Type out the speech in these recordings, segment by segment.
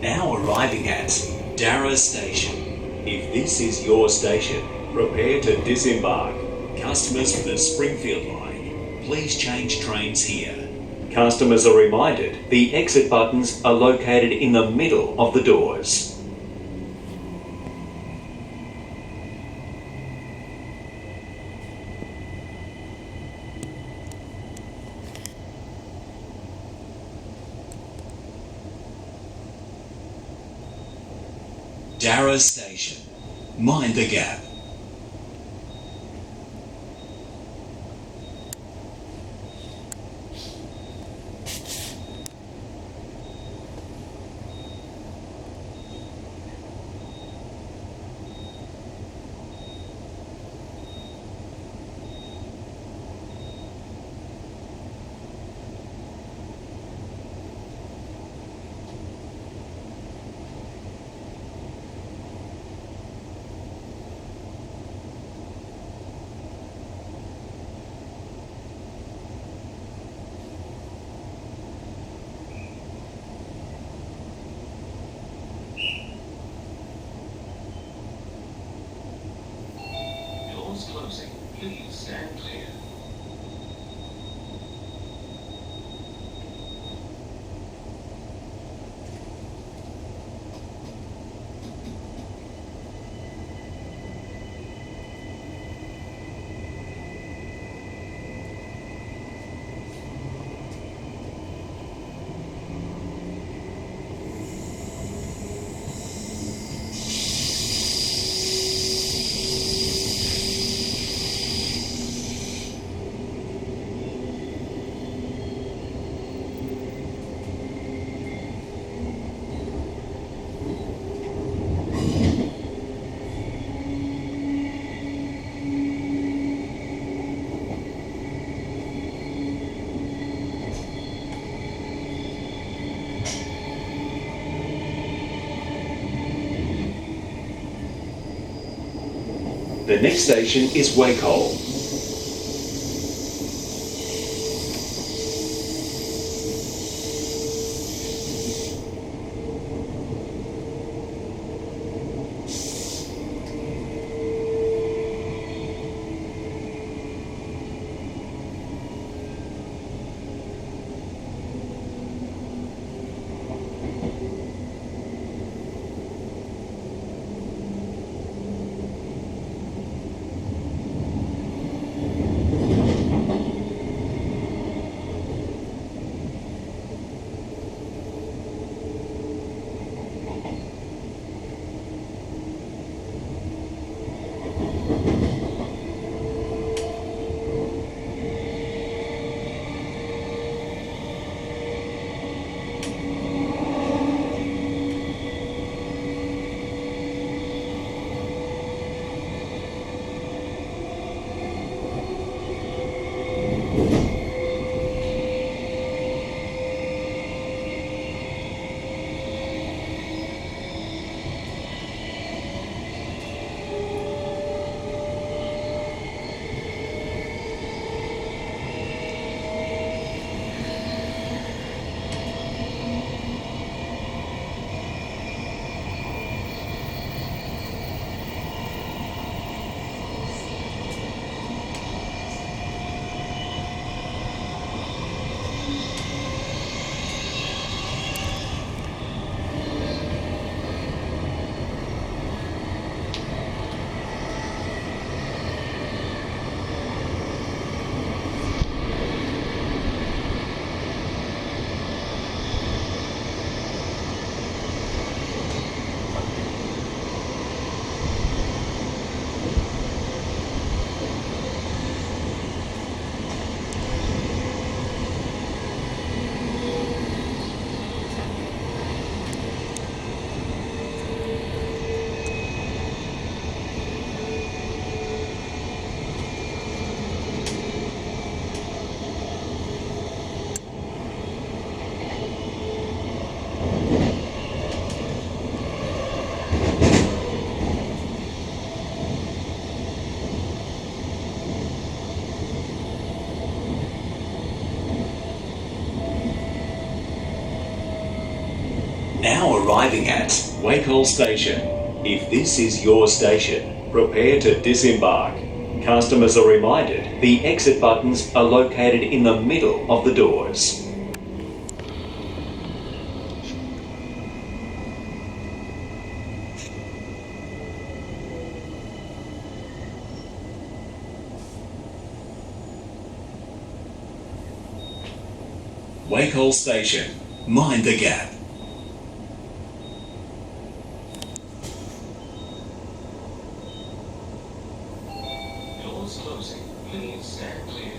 Now arriving at Darra Station. If this is your station, prepare to disembark. Customers for the Springfield line, please change trains here. Customers are reminded the exit buttons are located in the middle of the doors. Darra Station. Mind the gap. Doors closing. Please stand clear. The next station is Wacol. Now arriving at Wakehall Station. If this is your station, prepare to disembark. Customers are reminded the exit buttons are located in the middle of the doors. Wakehall Station. Mind the gap. Doors closing. Please stand clear.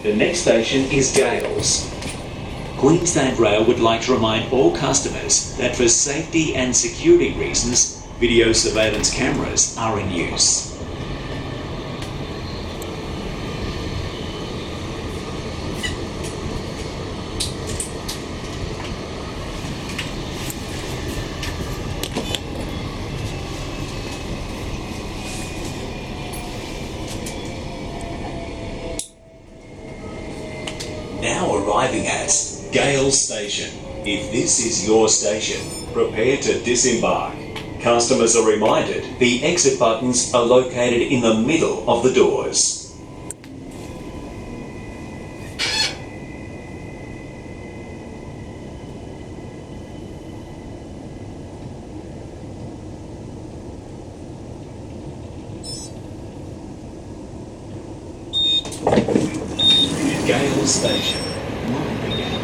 The next station is Gales. Queensland Rail would like to remind all customers that for safety and security reasons, video surveillance cameras are in use. Now arriving at Gales Station. If this is your station, prepare to disembark. Customers are reminded the exit buttons are located in the middle of the doors. Gales Station.